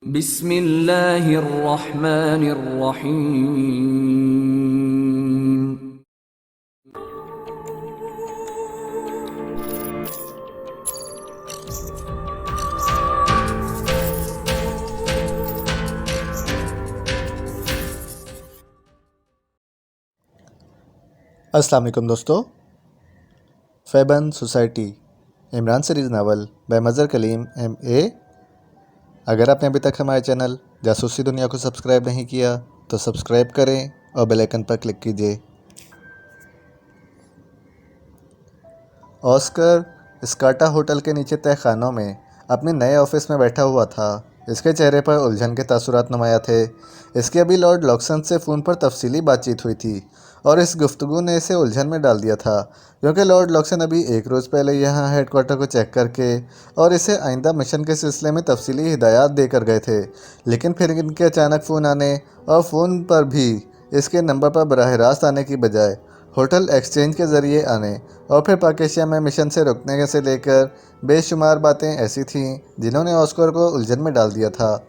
बिस्मिल्लाहिर्रहमानिर्रहीम। अस्सलाम वालेकुम दोस्तों। फैबन society Imran series novel by Mazhar Kaleem MA। अगर आपने अभी तक हमारे चैनल जासूसी दुनिया को सब्सक्राइब नहीं किया तो सब्सक्राइब करें और बेल आइकन पर क्लिक कीजिए। ऑस्कर स्काटा होटल के नीचे तय खानों में अपने नए ऑफिस में बैठा हुआ था। इसके चेहरे पर उलझन के तासुरात नुमाया थे। इसके अभी लॉर्ड लॉक्सन से फ़ोन पर तफसीली बातचीत हुई थी और इस गुफ्तगू ने इसे उलझन में डाल दिया था, क्योंकि लॉर्ड लॉक्सन अभी एक रोज़ पहले यहाँ हेडक्वार्टर को चेक करके और इसे आइंदा मिशन के सिलसिले में तफसीली हिदायत देकर गए थे। लेकिन फिर इनके अचानक फ़ोन आने और फ़ोन पर भी इसके नंबर पर बराह रास्त आने की बजाय होटल एक्सचेंज के ज़रिए आने और फिर पाकिस्तान में मिशन से रुकने से लेकर बेशुमार बातें ऐसी थीं जिन्होंने ऑस्कर को उलझन में डाल दिया था।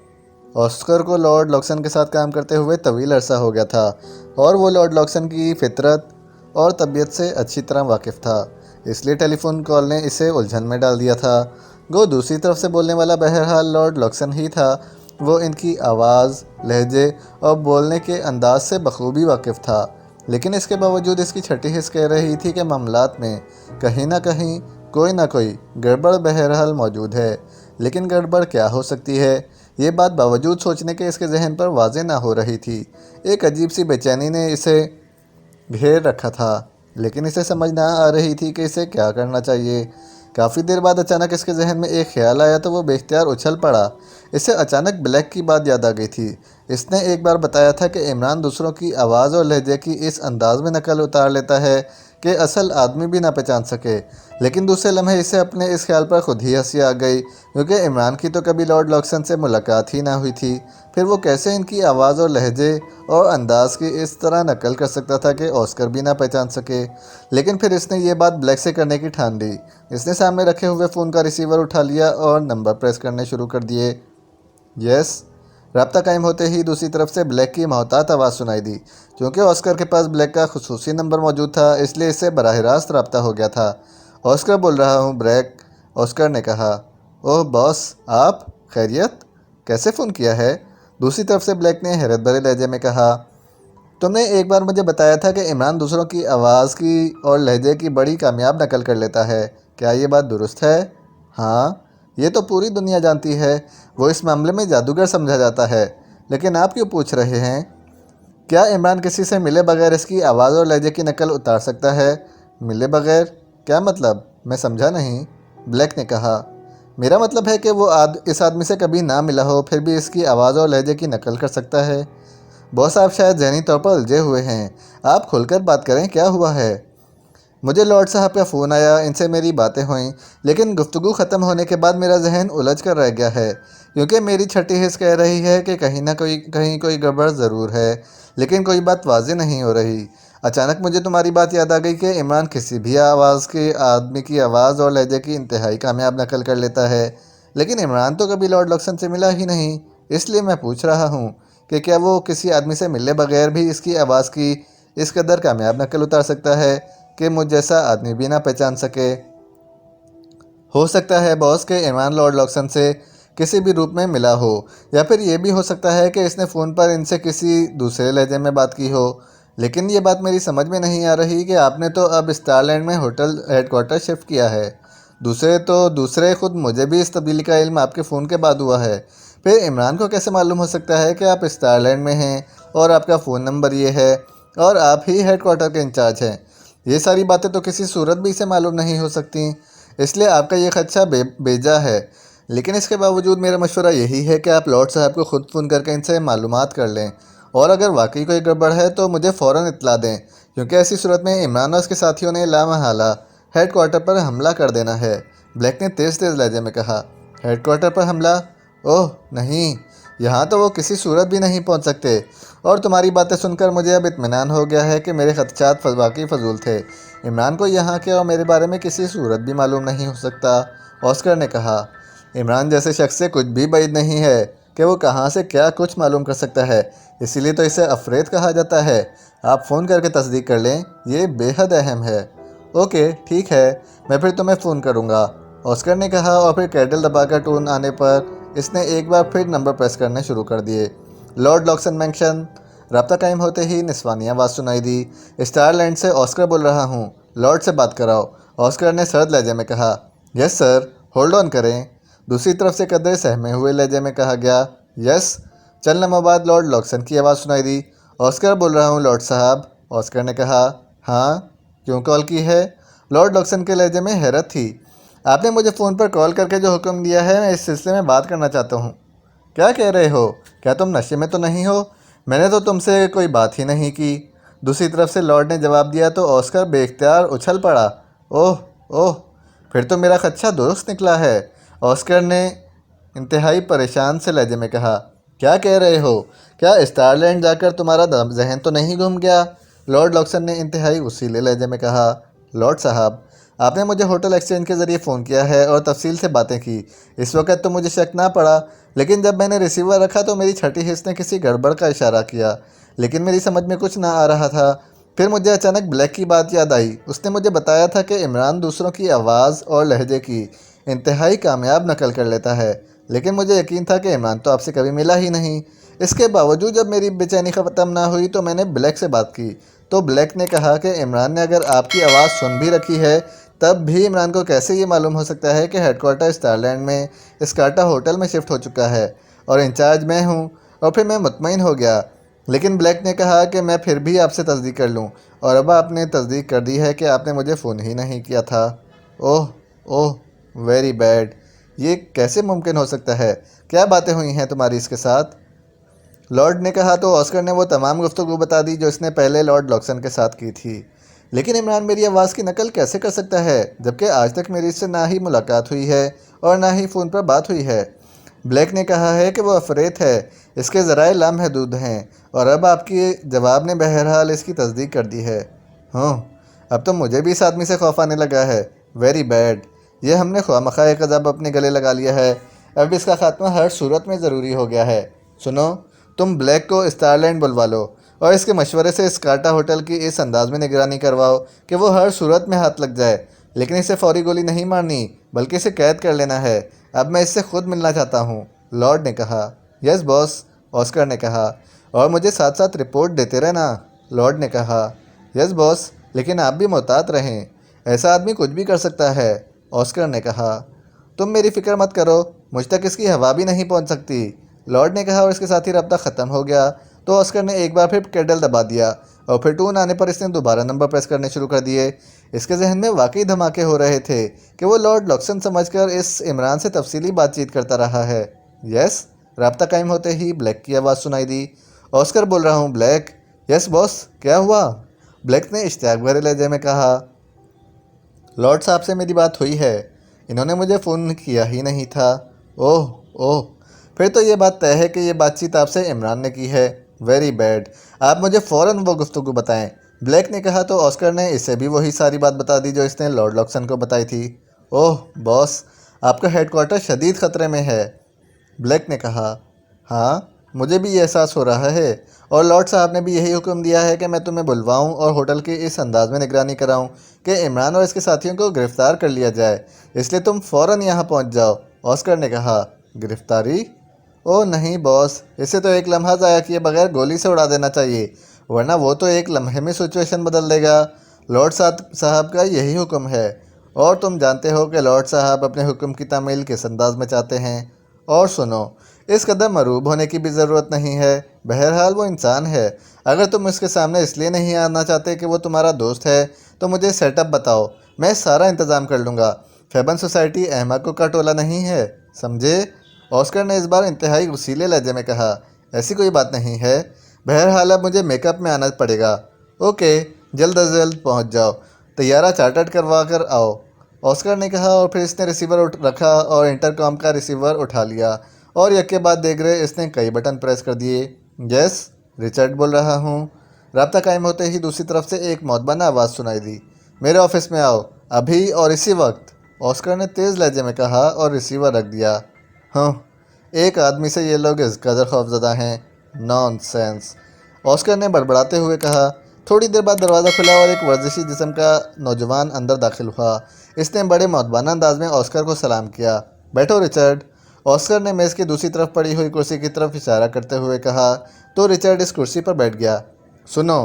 ऑस्कर को लॉर्ड लॉक्सन के साथ काम करते हुए तवील अरसा हो गया था और वो लॉर्ड लॉक्सन की फितरत और तबीयत से अच्छी तरह वाकिफ़ था, इसलिए टेलीफोन कॉल ने इसे उलझन में डाल दिया था। गो दूसरी तरफ से बोलने वाला बहरहाल लॉर्ड लॉक्सन ही था। वो इनकी आवाज़, लहजे और बोलने के अंदाज से बखूबी वाकिफ़ था, लेकिन इसके बावजूद इसकी छठी हिस्स कह रही थी कि मामलात में कहीं ना कहीं कोई ना कोई गड़बड़ बहरहाल मौजूद है। लेकिन गड़बड़ क्या हो सकती है, ये बात बावजूद सोचने के इसके जहन पर वाज़ेह ना हो रही थी। एक अजीब सी बेचैनी ने इसे घेर रखा था, लेकिन इसे समझ ना आ रही थी कि इसे क्या करना चाहिए। काफ़ी देर बाद अचानक इसके जहन में एक ख्याल आया तो वो बेख्तियार उछल पड़ा। इसे अचानक ब्लैक की बात याद आ गई थी। इसने एक बार बताया था कि इमरान दूसरों की आवाज़ और लहजे की इस अंदाज में नकल उतार लेता है कि असल आदमी भी ना पहचान सके। लेकिन दूसरे लम्हे इसे अपने इस ख्याल पर खुद ही हंसी आ गई, क्योंकि इमरान की तो कभी लॉर्ड लॉक्सन से मुलाकात ही ना हुई थी। फिर वो कैसे इनकी आवाज़ और लहजे और अंदाज की इस तरह नकल कर सकता था कि ऑस्कर भी ना पहचान सके। लेकिन फिर इसने ये बात ब्लैक से करने की ठान ली। इसने सामने रखे हुए फ़ोन का रिसीवर उठा लिया और नंबर प्रेस करने शुरू कर दिए। यस। रब्ता कायम होते ही दूसरी तरफ से ब्लैक की मोहतात आवाज़ सुनाई दी। क्योंकि ऑस्कर के पास ब्लैक का खुसूसी नंबर मौजूद था, इसलिए इससे बराह रास्त रब्ता हो गया था। ऑस्कर बोल रहा हूँ ब्लैक, ऑस्कर ने कहा। ओह बॉस, आप खैरियत? कैसे फ़ोन किया है? दूसरी तरफ से ब्लैक ने हैरत भरे लहजे में कहा। तुमने एक बार मुझे बताया था कि इमरान दूसरों की आवाज़ की और लहजे की बड़ी कामयाब नकल कर लेता है। क्या ये बात दुरुस्त है? हाँ, ये तो पूरी दुनिया जानती है। वो इस मामले में जादूगर समझा जाता है। लेकिन आप क्यों पूछ रहे हैं? क्या इमरान किसी से मिले बगैर इसकी आवाज़ और लहजे की नकल उतार सकता है? मिले बगैर? क्या मतलब? मैं समझा नहीं। ब्लैक ने कहा। मेरा मतलब है कि वो इस आदमी से कभी ना मिला हो, फिर भी इसकी आवाज़ और लहजे की नकल कर सकता है। बॉस, आप शायद ज़हनी तौर पर उलझे हुए हैं। आप खुलकर बात करें, क्या हुआ है? मुझे लॉर्ड साहब का फ़ोन आया, इनसे मेरी बातें हुईं, लेकिन गुफ्तगू ख़त्म होने के बाद मेरा जहन उलझ कर रह गया है, क्योंकि मेरी छठी हिस्स कह रही है कि कहीं कोई गड़बड़ ज़रूर है, लेकिन कोई बात वाज़ेह नहीं हो रही। अचानक मुझे तुम्हारी बात याद आ गई कि इमरान किसी भी आवाज़ के आदमी की आवाज़ और लहजे की इंतहाई कामयाब नकल कर लेता है। लेकिन इमरान तो कभी लॉर्ड लॉक्सन से मिला ही नहीं, इसलिए मैं पूछ रहा हूँ कि क्या वो किसी आदमी से मिले बगैर भी इसकी आवाज़ की इस कदर कामयाब नकल उतार सकता है कि मुझ जैसा आदमी भी ना पहचान सके। हो सकता है बॉस के इमरान लॉर्ड लॉक्सन से किसी भी रूप में मिला हो, या फिर ये भी हो सकता है कि इसने फ़ोन पर इनसे किसी दूसरे लहजे में बात की हो। लेकिन ये बात मेरी समझ में नहीं आ रही कि आपने तो अब स्टारलैंड में होटल हेडक्वार्टर शिफ्ट किया है। दूसरे खुद मुझे भी इस तब्दीली का इल्म आपके फ़ोन के बाद हुआ है। फिर इमरान को कैसे मालूम हो सकता है कि आप स्टारलैंड में हैं और आपका फ़ोन नंबर ये है और आप ही हेडक्वार्टर के इंचार्ज हैं? ये सारी बातें तो किसी सूरत भी इसे मालूम नहीं हो सकती, इसलिए आपका ये खदशा बेजा है। लेकिन इसके बावजूद मेरा मशवरा यही है कि आप लॉर्ड साहब को खुद फ़ोन करके इनसे मालूमात कर लें, और अगर वाकई कोई गड़बड़ है तो मुझे फ़ौरन इत्तला दें, क्योंकि ऐसी सूरत में इमरान और उसके साथियों ने लामहला हेडक्वार्टर पर हमला कर देना है। ब्लैक ने तेज़ तेज़ लहजे में कहा। हेडक्वार्टर पर हमला? ओह नहीं, यहाँ तो वो किसी सूरत भी नहीं पहुँच सकते, और तुम्हारी बातें सुनकर मुझे अब इत्मीनान हो गया है कि मेरे खदशात वाकई फजूल थे। इमरान को यहाँ के और मेरे बारे में किसी सूरत भी मालूम नहीं हो सकता, ऑस्कर ने कहा। इमरान जैसे शख्स से कुछ भी बैद नहीं है कि वो कहाँ से क्या कुछ मालूम कर सकता है, इसीलिए तो इसे अफरेद कहा जाता है। आप फ़ोन करके तस्दीक कर लें, ये बेहद अहम है। ओके ठीक है, मैं फिर तुम्हें फ़ोन करूँगा, ऑस्कर ने कहा और फिर कैडल दबाकर टोन आने पर इसने एक बार फिर नंबर प्रेस करने शुरू कर दिए। Lord Loxon mansion. रब्ता कायम होते ही निस्वानी आवाज़ सुनाई दी। स्टारलैंड से ऑस्कर बोल रहा हूँ, लॉर्ड से बात कराओ, ऑस्कर ने सर्द लहजे में कहा। यस सर, होल्ड ऑन करें, दूसरी तरफ से कदरे सहमे हुए लहजे में कहा गया। यस। चंद लम्हों बाद लॉर्ड लॉक्सन की आवाज़ सुनाई दी। ऑस्कर बोल रहा हूँ लॉर्ड साहब, ऑस्कर ने कहा। हाँ, क्यों कॉल की है? लॉर्ड लॉक्सन के लहजे में हैरत थी। आपने मुझे फ़ोन पर कॉल करके जो हुक्म दिया है, मैं इस सिलसिले में बात करना चाहता हूँ। क्या कह रहे हो? क्या तुम नशे में तो नहीं हो? मैंने तो तुमसे कोई बात ही नहीं की। दूसरी तरफ से लॉर्ड ने जवाब दिया तो ऑस्कर बेख्तियार उछल पड़ा। ओह ओह, फिर तो मेरा खदशा दुरुस्त निकला है, ऑस्कर ने इंतहाई परेशान से लहजे में कहा। क्या कह रहे हो? क्या स्टारलैंड जाकर तुम्हारा जहन तो नहीं घूम गया? लॉर्ड लॉक्सन ने इंतहाई उसीले लहजे में कहा। लॉर्ड साहब, आपने मुझे होटल एक्सचेंज के ज़रिए फ़ोन किया है और तफसील से बातें की। इस वक्त तो मुझे शक ना पड़ा, लेकिन जब मैंने रिसीवर रखा तो मेरी छठी हिस्स ने किसी गड़बड़ का इशारा किया, लेकिन मेरी समझ में कुछ ना आ रहा था। फिर मुझे अचानक ब्लैक की बात याद आई। उसने मुझे बताया था कि इमरान दूसरों की आवाज़ और लहजे की इंतहाई कामयाब नकल कर लेता है, लेकिन मुझे यकीन था कि इमरान तो आपसे कभी मिला ही नहीं। इसके बावजूद जब मेरी बेचैनी ख़त्म ना हुई तो मैंने ब्लैक से बात की, तो ब्लैक ने कहा कि इमरान ने अगर आपकी आवाज़ सुन भी रखी है, तब भी इमरान को कैसे ये मालूम हो सकता है कि हेडक्वार्टर स्टारलैंड में स्कार्टा होटल में शिफ्ट हो चुका है और इंचार्ज मैं हूँ। और फिर मैं मुतमईन हो गया, लेकिन ब्लैक ने कहा कि मैं फिर भी आपसे तस्दीक कर लूँ, और अब आपने तस्दीक कर दी है कि आपने मुझे फ़ोन ही नहीं किया था। ओह ओह, वेरी बैड। ये कैसे मुमकिन हो सकता है? क्या बातें हुई हैं तुम्हारी इसके साथ? लॉर्ड ने कहा तो ऑस्कर ने वो तमाम गुफ्तगू बता दी जो इसने पहले लॉर्ड लॉक्सन के साथ की थी। लेकिन इमरान मेरी आवाज़ की नकल कैसे कर सकता है, जबकि आज तक मेरी इससे ना ही मुलाकात हुई है और ना ही फ़ोन पर बात हुई है। ब्लैक ने कहा है कि वो अफरेत है, इसके ज़राए लामहदूद हैं, और अब आपके जवाब ने बहरहाल इसकी तस्दीक कर दी है। हाँ, अब तो मुझे भी इस आदमी से खौफ आने लगा है। Very bad. ये हमने ख्वामखा एक अज़ाब अपने गले लगा लिया है। अब इसका खात्मा हर सूरत में ज़रूरी हो गया है। सुनो, तुम ब्लैक को स्टारलैंड बुलवा लो और इसके मशवरे से स्कार्टा होटल की इस अंदाज में निगरानी करवाओ कि वो हर सूरत में हाथ लग जाए, लेकिन इसे फौरी गोली नहीं मारनी, बल्कि इसे कैद कर लेना है। अब मैं इससे खुद मिलना चाहता हूँ, लॉर्ड ने कहा। यस बॉस, ऑस्कर ने कहा। और मुझे साथ साथ रिपोर्ट देते रहना, लॉर्ड ने कहा। यस बॉस, लेकिन आप भी मोहतात रहें, ऐसा आदमी कुछ भी कर सकता है, ऑस्कर ने कहा। तुम मेरी फ़िक्र मत करो, मुझ तक इसकी हवा भी नहीं पहुंच सकती, लॉर्ड ने कहा, और इसके साथ ही रब्ता ख़त्म हो गया। तो ऑस्कर ने एक बार फिर कैडल दबा दिया और फिर टून आने पर इसने दोबारा नंबर प्रेस करने शुरू कर दिए। इसके जहन में वाकई धमाके हो रहे थे कि वो लॉर्ड लॉक्सन समझकर इस इमरान से तफसीली बातचीत करता रहा है। यस। रब्ता कायम होते ही ब्लैक की आवाज़ सुनाई दी। ऑस्कर बोल रहा हूँ ब्लैक। यस बॉस, क्या हुआ? ब्लैक ने इश्तियाक भरे लहजे में कहा। लॉर्ड साहब से मेरी बात हुई है, इन्होंने मुझे फ़ोन किया ही नहीं था। ओह ओह, फिर तो ये बात तय है कि ये बातचीत आपसे इमरान ने की है। Very bad. आप मुझे फ़ौरन वो गुफ्तगू बताएं, ब्लैक ने कहा तो ऑस्कर ने इसे भी वही सारी बात बता दी जो इसने लॉर्ड लॉक्सन को बताई थी। ओह बॉस, आपका हेडक्वार्टर शदीद ख़तरे में है, ब्लैक ने कहा। हाँ, मुझे भी ये एहसास हो रहा है, और लॉर्ड साहब ने भी यही हुक्म दिया है कि मैं तुम्हें बुलवाऊं और होटल की इस अंदाज में निगरानी कराऊं कि इमरान और इसके साथियों को गिरफ़्तार कर लिया जाए, इसलिए तुम फ़ौरन यहाँ पहुँच जाओ, ऑस्कर ने कहा। गिरफ़्तारी? ओह नहीं बॉस, इसे तो एक लम्हा ज़ाया किए बगैर गोली से उड़ा देना चाहिए, वरना वो तो एक लम्हे में सिचुएशन बदल देगा। लॉर्ड साहब का यही हुक्म है, और तुम जानते हो कि लॉर्ड साहब अपने हुक्म की तामील किस अंदाज में चाहते हैं। और सुनो, इस कदर मरूब होने की भी ज़रूरत नहीं है, बहरहाल वो इंसान है। अगर तुम उसके सामने इसलिए नहीं आना चाहते कि वो तुम्हारा दोस्त है, तो मुझे सेटअप बताओ, मैं सारा इंतज़ाम कर लूँगा। फेबन सोसाइटी अहमकों का टोला नहीं है, समझे? ऑस्कर ने इस बार इंतहाई वसीले लहजे में कहा। ऐसी कोई बात नहीं है, बहरहाल अब मुझे मेकअप में आना पड़ेगा। ओके, जल्द अज जल्द पहुँच जाओ, तैयारा चार्टर्ड करवा कर आओ, ऑस्कर ने कहा, और फिर इसने रिसीवर रखा और इंटरकॉम का रिसीवर उठा लिया, और यके बाद देख रहे इसने कई बटन प्रेस कर दिए। यस, रिचर्ड बोल रहा हूँ। राब्ता कायम होते ही दूसरी तरफ से एक मौतबाना आवाज़ सुनाई दी। मेरे ऑफिस में आओ, अभी और इसी वक्त, ऑस्कर ने तेज़ लहजे में कहा और रिसीवर रख दिया। हाँ, एक आदमी से ये लोग इस कदर खौफजदा हैं। नॉनसेंस, ऑस्कर ने बड़बड़ाते हुए कहा। थोड़ी देर बाद दरवाज़ा खुला और एक वर्जिशी जिस्म का नौजवान अंदर दाखिल हुआ। इसने बड़े मौदबाना अंदाज में ऑस्कर को सलाम किया। बैठो रिचर्ड। ऑस्कर ने मेज़ की दूसरी तरफ पड़ी हुई कुर्सी की तरफ इशारा करते हुए कहा, तो रिचर्ड इस कुर्सी पर बैठ गया। सुनो,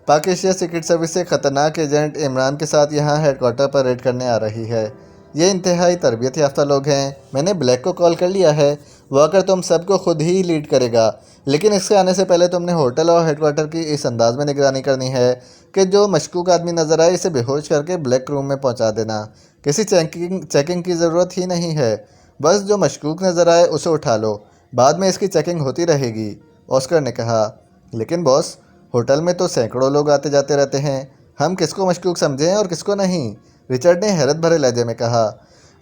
पाक एशिया सीक्रेट सर्विस से खतरनाक एजेंट इमरान के साथ यहाँ हेडक्वार्टर पर रेड करने आ रही है। ये इंतहाई तरबियत याफ्ता लोग हैं। मैंने ब्लैक को कॉल कर लिया है, वो आकर तुम सबको खुद ही लीड करेगा। लेकिन इसके आने से पहले तुमने होटल और हेडक्वार्टर की इस अंदाज में निगरानी करनी है कि जो मशकूक आदमी नजर आए इसे बेहोश करके ब्लैक रूम में पहुंचा देना। किसी चेकिंग की ज़रूरत ही नहीं है। बस जो मशकूक नज़र आए उसे उठा लो, बाद में इसकी चेकिंग होती रहेगी। ऑस्कर ने कहा। लेकिन बॉस, होटल में तो सैकड़ों लोग आते जाते रहते हैं, हम किसको मशकूक समझें और किसको नहीं? रिचर्ड ने हैरत भरे लहजे में कहा।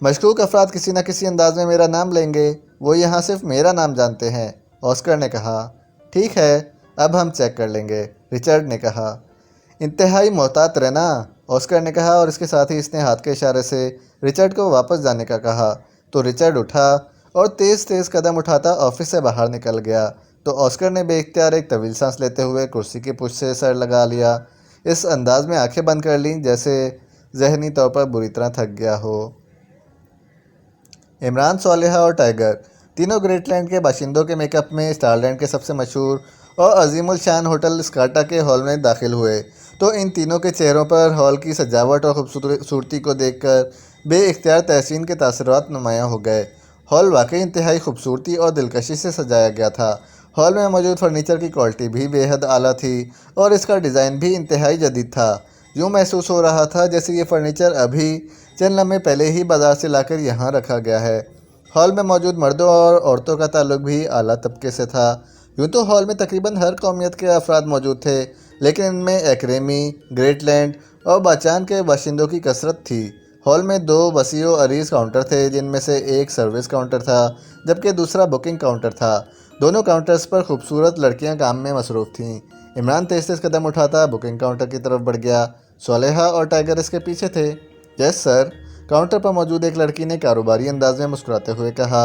मशकूक अफराद किसी न किसी अंदाज में मेरा नाम लेंगे, वो यहाँ सिर्फ मेरा नाम जानते हैं। ऑस्कर ने कहा। ठीक है, अब हम चेक कर लेंगे, रिचर्ड ने कहा। इंतहाई मोहतात रहना, ऑस्कर ने कहा और इसके साथ ही इसने हाथ के इशारे से रिचर्ड को वापस जाने का कहा। तो रिचर्ड उठा और तेज़ तेज़ कदम उठाता ऑफिस से बाहर निकल गया। तो ऑस्कर ने बेइख्तियार एक तवील सांस लेते हुए कुर्सी की पुश से सर लगा लिया, इस अंदाज में आंखें बंद कर लीं जैसे जहनी तौर पर बुरी तरह थक गया हो। इमरान, सालेहा और टाइगर तीनों ग्रेटलैंड के बाशिंदों के मेकअप में स्टारलैंड के सबसे मशहूर और अजीमुल शान होटल स्काटा के हॉल में दाखिल हुए। तो इन तीनों के चेहरों पर हॉल की सजावट और खूबसूरती को देखकर बेइख्तियार तहसीन के तासुरात नुमायाँ हो गए। हॉल वाकई इंतहाई खूबसूरती और दिलकशी से सजाया गया था। हॉल में मौजूद फर्नीचर की क्वालिटी भी बेहद आला थी और इसका डिज़ाइन भी इंतहाई जदीद था। यूँ महसूस हो रहा था जैसे ये फर्नीचर अभी चंद लम्हे पहले ही बाजार से लाकर यहाँ रखा गया है। हॉल में मौजूद मर्दों और औरतों का ताल्लुक भी आला तबके से था। यूँ तो हॉल में तकरीबन हर कौमियत के अफराद मौजूद थे, लेकिन इनमें एक्रेमी, ग्रेटलैंड और बाचान के बाशिंदों की कसरत थी। हॉल में दो वसीअ अरीज़ काउंटर थे, जिनमें से एक सर्विस काउंटर था जबकि दूसरा बुकिंग काउंटर था। दोनों काउंटर्स पर खूबसूरत लड़कियां काम में मसरूफ़ थीं। इमरान तेज़ तेज़ कदम उठाता बुकिंग काउंटर की तरफ बढ़ गया। सालेहा और टाइगर इसके पीछे थे। यस सर, काउंटर पर मौजूद एक लड़की ने कारोबारी अंदाज में मुस्कुराते हुए कहा।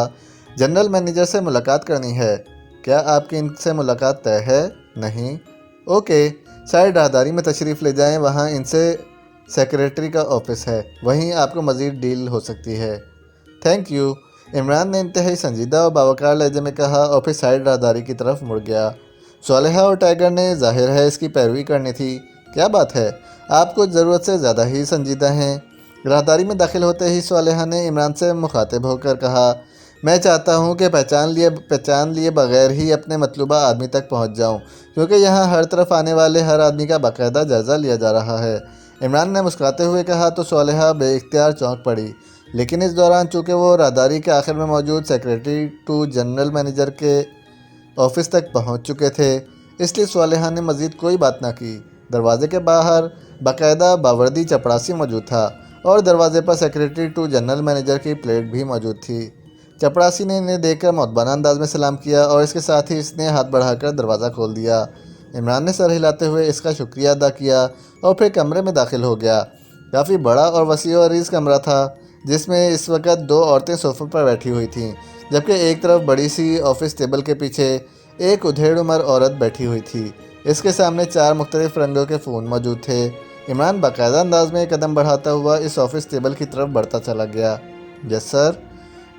जनरल मैनेजर से मुलाकात करनी है। क्या आपकी इनसे मुलाकात तय है? नहीं। ओके, शायद राहदारी में तशरीफ़ ले जाएं, वहाँ इनसे सेक्रेटरी का ऑफिस है, वहीं आपको मज़ीद डील हो सकती है। थैंक यू, इमरान ने इंतहाई संजीदा और बावकार लहजे में कहा और फिर साइड राहदारी की तरफ मुड़ गया। सालेहा और टाइगर ने जाहिर है इसकी पैरवी करनी थी। क्या बात है, आप कुछ ज़रूरत से ज़्यादा ही संजीदा हैं। राहदारी में दाखिल होते ही सालेहा ने इमरान से मुखातिब होकर कहा, मैं चाहता हूं कि पहचान लिए बगैर ही अपने मतलूबा आदमी तक पहुंच जाऊं, क्योंकि यहां हर तरफ आने वाले हर आदमी का बाकायदा जायज़ा लिया जा रहा है। इमरान ने मुस्कुराते हुए कहा। तो सालेहा बेइख्तियार चौंक पड़ी, लेकिन इस दौरान चूँकि वो राहदारी के आखिर में मौजूद सेक्रेटरी टू जनरल मैनेजर के ऑफिस तक पहुंच चुके थे, इसलिए सालेहा ने मज़ीद कोई बात ना की। दरवाजे के बाहर बाकायदा बावर्दी चपरासी मौजूद था और दरवाजे पर सेक्रेटरी टू जनरल मैनेजर की प्लेट भी मौजूद थी। चपरासी ने इन्हें देखकर मौदबाना अंदाज में सलाम किया और इसके साथ ही इसने हाथ बढ़ाकर दरवाज़ा खोल दिया। इमरान ने सर हिलाते हुए इसका शुक्रिया अदा किया और फिर कमरे में दाखिल हो गया। काफ़ी बड़ा और वसीअ अरीज़ कमरा था, जिसमें इस वक्त दो औरतें सोफ़े पर बैठी हुई थीं, जबकि एक तरफ बड़ी सी ऑफिस टेबल के पीछे एक उधेड़ उम्र औरत बैठी हुई थी। इसके सामने चार मुख्तलिफ रंगों के फ़ोन मौजूद थे। इमरान बाकायदा अंदाज में कदम बढ़ाता हुआ इस ऑफिस टेबल की तरफ बढ़ता चला गया। यस सर,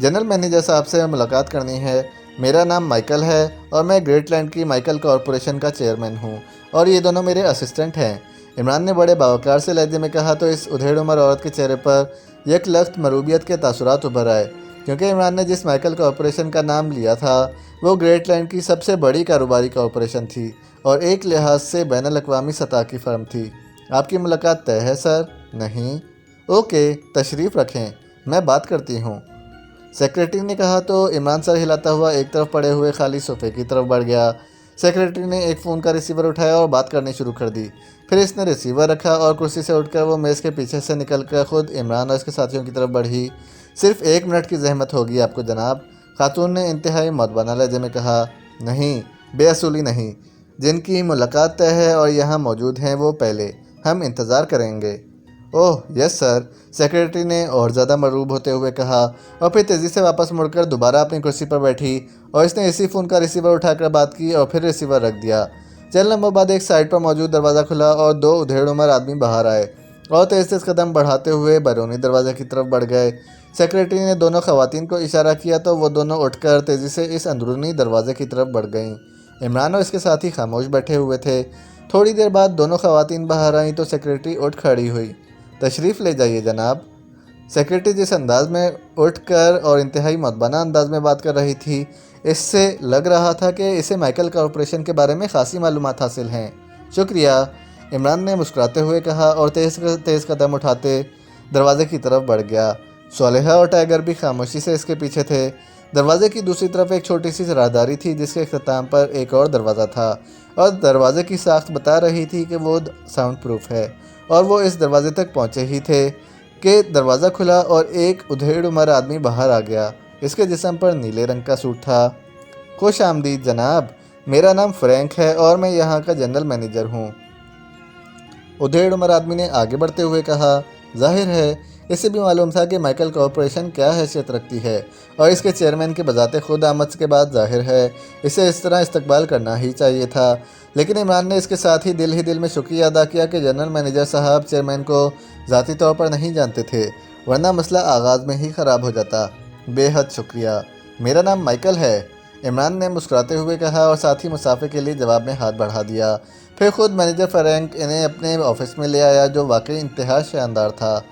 जनरल मैनेजर साहब से मुलाकात करनी है। मेरा नाम माइकल है और मैं ग्रेटलैंड की माइकल कॉरपोरेशन का चेयरमैन हूँ और ये दोनों मेरे असिस्टेंट हैं। इमरान ने बड़े बावकार से लहजे में कहा। तो इस उधेड़ उम्र औरत के चेहरे पर यकलख्त मरूबियत के तासुरात उभर आए, क्योंकि इमरान ने जिस माइकल कॉरपोरेशन का नाम लिया था वो ग्रेटलैंड की सबसे बड़ी कारोबारी कॉरपोरेशन थी और एक लिहाज से बैनुल-अक़वामी सतह की फ़र्म थी। आपकी मुलाकात तय है सर? नहीं। ओके, तशरीफ़ रखें, मैं बात करती हूँ, सेक्रेटरी ने कहा। तो इमरान सर हिलाता हुआ एक तरफ पड़े हुए खाली सोफे की तरफ बढ़ गया। सेक्रेटरी ने एक फ़ोन का रिसीवर उठाया और बात करनी शुरू कर दी। फिर इसने रिसीवर रखा और कुर्सी से उठकर वो मेज़ के पीछे से निकलकर ख़ुद इमरान और इसके साथियों की तरफ बढ़ी। सिर्फ 1 मिनट की जहमत होगी आपको जनाब, खातून ने इंतहाई मदबाना लहजे में कहा। नहीं, बेअसूली नहीं, जिनकी मुलाकात तय है और यहाँ मौजूद हैं वो पहले, हम इंतज़ार करेंगे। ओह यस सर, सेक्रेटरी ने और ज़्यादा मरूब होते हुए कहा और फिर तेज़ी से वापस मुड़कर दोबारा अपनी कुर्सी पर बैठी और इसने इसी फ़ोन का रिसीवर उठाकर बात की और फिर रिसीवर रख दिया। चंद लम्हों बाद एक साइड पर मौजूद दरवाज़ा खुला और दो उधेड़ उम्र आदमी बाहर आए और तेज़ तेज़ कदम बढ़ाते हुए बैरूनी दरवाजे की तरफ बढ़ गए। सेक्रेटरी ने दोनों खवातीन को इशारा किया तो वो दोनों उठकर तेज़ी से इस अंदरूनी दरवाजे की तरफ बढ़ गईं। इमरान और इसके साथी खामोश बैठे हुए थे। थोड़ी देर बाद दोनों खवातीन बाहर आईं तो सेक्रेटरी उठ खड़ी हुई। तशरीफ़ ले जाइए जनाब। सेक्रेटरी जिस अंदाज में उठकर और इंतहाई मदबाना अंदाज में बात कर रही थी, इससे लग रहा था कि इसे माइकल कॉरपोरेशन के बारे में खासी मालूमात हासिल हैं। शुक्रिया, इमरान ने मुस्कुराते हुए कहा और तेज़ कदम उठाते दरवाजे की तरफ बढ़ गया। सोलेहा और टाइगर भी खामोशी से इसके पीछे थे। दरवाजे की दूसरी तरफ एक छोटी सी राहदारी थी जिसके अख्ताम पर एक और दरवाज़ा था और दरवाजे की साख्त बता रही थी कि वो साउंड प्रूफ है। और वो इस दरवाजे तक पहुंचे ही थे कि दरवाज़ा खुला और एक उधेड़ उम्र आदमी बाहर आ गया। इसके जिस्म पर नीले रंग का सूट था। खुश आमदीद जनाब, मेरा नाम फ्रैंक है और मैं यहाँ का जनरल मैनेजर हूँ, उधेड़ उम्र आदमी ने आगे बढ़ते हुए कहा। जाहिर है इसे भी मालूम था कि माइकल कॉरपोरेशन क्या हैसियत रखती है और इसके चेयरमैन के बजाते खुद आमद के बाद जाहिर है इसे इस तरह इस्तकबाल करना ही चाहिए था। लेकिन इमरान ने इसके साथ ही दिल में शुक्रिया अदा किया कि जनरल मैनेजर साहब चेयरमैन को ज़ाती तौर पर नहीं जानते थे, वरना मसला आगाज़ में ही ख़राब हो जाता। बेहद शुक्रिया, मेरा नाम माइकल है, इमरान ने मुस्कुराते हुए कहा और साथ ही मुसाफिर के लिए जवाब में हाथ बढ़ा दिया। फिर खुद मैनेजर फ्रैंक इन्हें अपने ऑफिस में ले आया जो वाकई इंतहा शानदार था।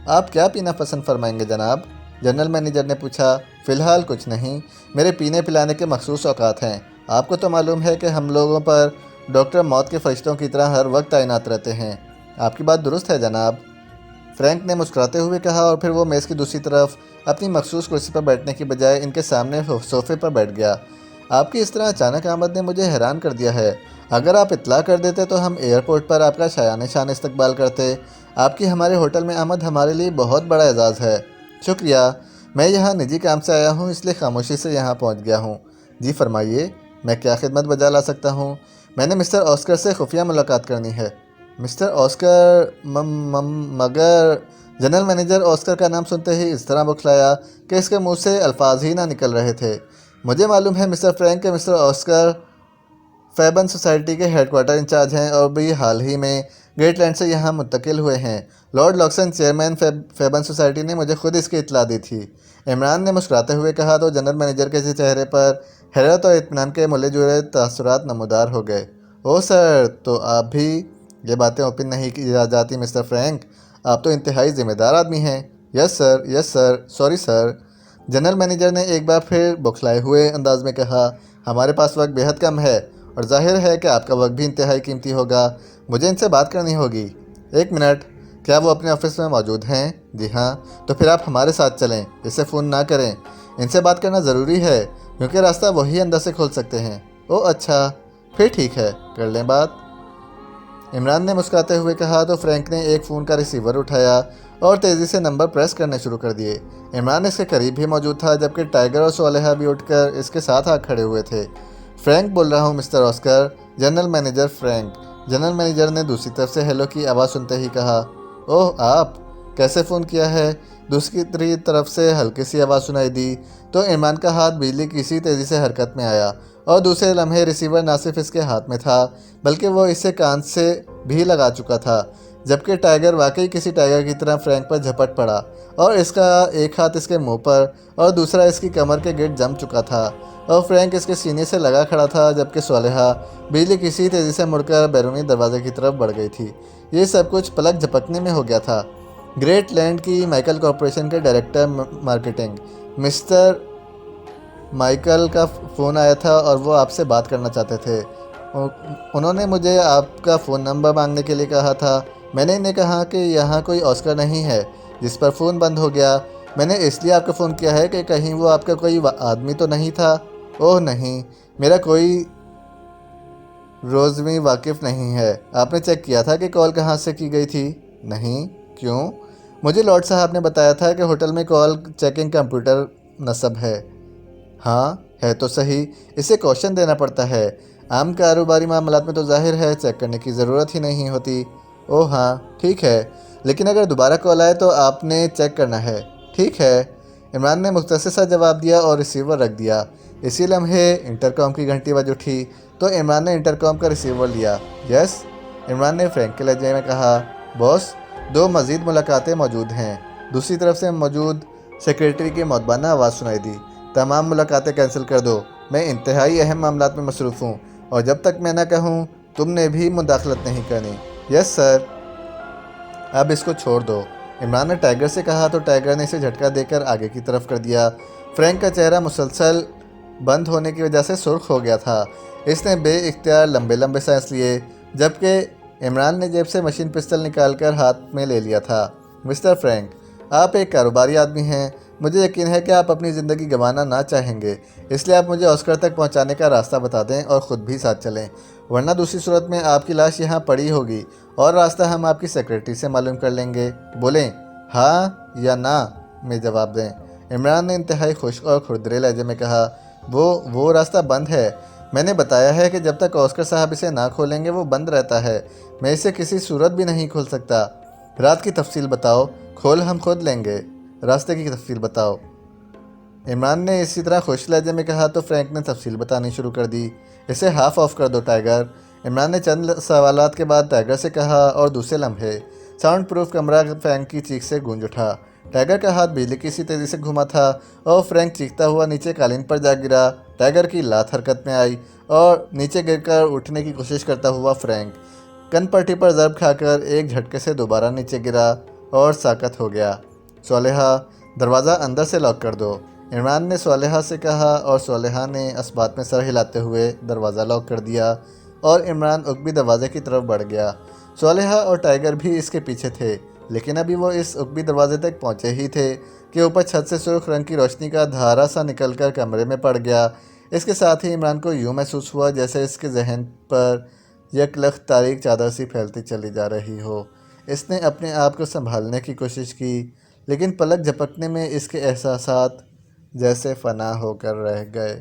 आप क्या पीना पसंद फरमाएंगे जनाब? जनरल मैनेजर ने पूछा। फ़िलहाल कुछ नहीं, मेरे पीने पिलाने के मखसूस औकात हैं। आपको तो मालूम है कि हम लोगों पर डॉक्टर मौत के फरिश्तों की तरह हर वक्त तैनात रहते हैं। आपकी बात दुरुस्त है जनाब, फ्रैंक ने मुस्कुराते हुए कहा और फिर वो मेज़ की दूसरी तरफ अपनी मखसूस कुर्सी पर बैठने की बजाय इनके सामने सोफ़े पर बैठ गया। आपकी इस तरह अचानक आमद ने मुझे हैरान कर दिया है। अगर आप इत्तला कर देते तो हम एयरपोर्ट पर आपका शायान शान इस्तकबाल करते। आपकी हमारे होटल में आमद हमारे लिए बहुत बड़ा एजाज़ है। शुक्रिया, मैं यहाँ निजी काम से आया हूँ इसलिए खामोशी से यहाँ पहुँच गया हूँ। जी फरमाइए, मैं क्या खिदमत बजा ला सकता हूँ? मैंने मिस्टर ऑस्कर से खुफिया मुलाकात करनी है। मिस्टर ऑस्कर मगर जनरल मैनेजर ऑस्कर का नाम सुनते ही इस तरह बौखलाया कि इसके मुंह से अल्फाज ही ना निकल रहे थे। मुझे मालूम है मिस्टर फ्रैंक के मिस्टर ऑस्कर फैबन सोसाइटी के हेडक्वार्टर इंचार्ज हैं और भी हाल ही में ग्रेटलैंड से यहाँ मुंतकिल हुए हैं। लॉर्ड लॉक्सन चेयरमैन फैबन सोसाइटी ने मुझे खुद इसकी इतला दी थी। इमरान ने मुस्कुराते हुए कहा तो जनरल मैनेजर के चेहरे पर हैरत और इत्मीनान के मिले जुले तासुरात नमूदार हो गए। ओह सर, तो आप भी ये बातें ओपन नहीं की जाती मिस्टर फ्रैंक, आप तो इंतहाई ज़िम्मेदार आदमी हैं। Yes sir, sorry sir, general manager ने एक बार फिर बौखलाए हुए अंदाज में कहा। हमारे पास वक्त बेहद कम है और जाहिर है कि आपका वक्त भी इंतहाई कीमती होगा। मुझे इनसे बात करनी होगी। एक मिनट, क्या वो अपने ऑफिस में मौजूद हैं? जी हाँ, तो फिर आप हमारे साथ चलें, इसे फ़ोन ना करें। इनसे बात करना ज़रूरी है क्योंकि रास्ता वही अंदर से खोल सकते हैं। ओह अच्छा, फिर ठीक है, कर लें बात, इमरान ने मुस्कुराते हुए कहा तो फ्रैंक ने एक फ़ोन का रिसीवर उठाया और तेज़ी से नंबर प्रेस करने शुरू कर दिए। इमरान इसके करीब भी मौजूद था जबकि टाइगर और सोलेहा भी उठकर इसके साथ आ खड़े हुए थे। फ्रैंक बोल रहा हूँ mister Oscar, general manager Frank. General manager ने दूसरी तरफ से हेलो की आवाज़ सुनते ही कहा। ओह आप, कैसे फ़ोन किया है? दूसरी तरफ से हल्की सी आवाज़ सुनाई दी तो इमरान का हाथ बिजली की सी तेज़ी से हरकत में आया और दूसरे लम्हे रिसीवर ना सिर्फ इसके हाथ में था बल्कि वो इसे कान से भी लगा चुका था। जबकि टाइगर वाकई किसी टाइगर की तरह फ्रैंक पर झपट पड़ा और इसका एक हाथ इसके मुंह पर और दूसरा इसकी कमर के गिर्द जम चुका था और फ्रैंक इसके सीने से लगा खड़ा था जबकि सोलेहा बिजली किसी तेज़ी से मुड़कर बैरूनी दरवाजे की तरफ बढ़ गई थी। ये सब कुछ पलक झपकने में हो गया था। ग्रेट लैंड की माइकल कॉरपोरेशन के डायरेक्टर मार्केटिंग मिस्टर माइकल का फ़ोन आया था और वो आपसे बात करना चाहते थे। उन्होंने मुझे आपका फ़ोन नंबर मांगने के लिए कहा था। मैंने इन्हें कहा कि यहाँ कोई ऑस्कर नहीं है, जिस पर फ़ोन बंद हो गया। मैंने इसलिए आपको फ़ोन किया है कि कहीं वो आपका कोई आदमी तो नहीं था। ओह नहीं, मेरा कोई रोज़मी वाकिफ़ नहीं है। आपने चेक किया था कि कॉल कहाँ से की गई थी? नहीं, क्यों? मुझे लॉर्ड साहब ने बताया था कि होटल में कॉल चेकिंग कंप्यूटर नस्ब है। हाँ, है तो सही, इसे कौशन देना पड़ता है। आम कारोबारी मामलात में तो जाहिर है चेक करने की ज़रूरत ही नहीं होती। ओह हाँ, ठीक है, लेकिन अगर दोबारा कॉल आए तो आपने चेक करना है, ठीक है? इमरान ने मुख्तसर सा जवाब दिया और रिसीवर रख दिया। इसी लम्हे इंटरकॉम की घंटी बज उठी तो इमरान ने इंटरकॉम का रिसीवर लिया। यस, इमरान ने फ्रैंक के लहजे में कहा। बॉस, 2 मज़ीद मुलाकातें मौजूद हैं। दूसरी तरफ से मौजूद सेक्रेटरी की मौतबाना आवाज़ सुनाई दी। तमाम मुलाकातें कैंसिल कर दो, मैं इंतहाई अहम मामलात में मसरूफ़ हूँ और जब तक मैं ना कहूँ तुमने भी मुदाखलत नहीं करनी। Yes sir. अब इसको छोड़ दो, इमरान ने टाइगर से कहा तो टाइगर ने इसे झटका देकर आगे की तरफ कर दिया। फ्रैंक का चेहरा मुसलसल बंद होने की वजह से सुर्ख हो गया था। इसने बेइख्तियार लंबे लंबे सांस लिए, जबकि इमरान ने जेब से मशीन पिस्टल निकालकर हाथ में ले लिया था। मिस्टर फ्रैंक, आप एक कारोबारी आदमी हैं। मुझे यकीन है कि आप अपनी ज़िंदगी गंवाना ना चाहेंगे, इसलिए आप मुझे ऑस्कर तक पहुंचाने का रास्ता बता दें और ख़ुद भी साथ चलें, वरना दूसरी सूरत में आपकी लाश यहाँ पड़ी होगी और रास्ता हम आपकी सेक्रेटरी से मालूम कर लेंगे। बोलें हाँ या ना में जवाब दें। इमरान ने इंतहाई खुश और खुरदरे लहजे में कहा, वो रास्ता बंद है। मैंने बताया है कि जब तक ऑस्कर साहब इसे ना खोलेंगे वो बंद रहता है। मैं इसे किसी सूरत भी नहीं खोल सकता। रात की तफसील बताओ, खोल हम खुद लेंगे। रास्ते की तफसील बताओ। इमरान ने इसी तरह खुश लहजे में कहा तो फ्रैंक ने तफसील बतानी शुरू कर दी। इसे हाफ ऑफ कर दो टाइगर, इमरान ने चंद सवालात के बाद टाइगर से कहा और दूसरे लम्हे साउंड प्रूफ कमरा फ्रैंक की चीख से गूंज उठा। टाइगर का हाथ बिजली की सी तेज़ी से घुमा था और फ्रैंक चीखता हुआ नीचे कालीन पर जा गिरा। टाइगर की लात हरकत में आई और नीचे गिरकर उठने की कोशिश करता हुआ फ्रैंक कनपट्टी पर ज़रब खाकर एक झटके से दोबारा नीचे गिरा और साकत हो गया। सोलेहा, दरवाज़ा अंदर से लॉक कर दो, इमरान ने सोलेहा से कहा और सोलेहा ने इस बात में सर हिलाते हुए दरवाज़ा लॉक कर दिया और इमरान उकबी दरवाजे की तरफ बढ़ गया। सोलेहा और टाइगर भी इसके पीछे थे, लेकिन अभी वो इस उकबी दरवाजे तक पहुंचे ही थे कि ऊपर छत से सुर्ख रंग की रोशनी का धारा सा निकलकर कमरे में पड़ गया। इसके साथ ही इमरान को यूँ महसूस हुआ जैसे इसके जहन पर यकलख तारीक चादर सी फैलती चली जा रही हो। इसने अपने आप को संभालने की कोशिश की, लेकिन पलक झपकने में इसके एहसासात जैसे फना होकर रह गए।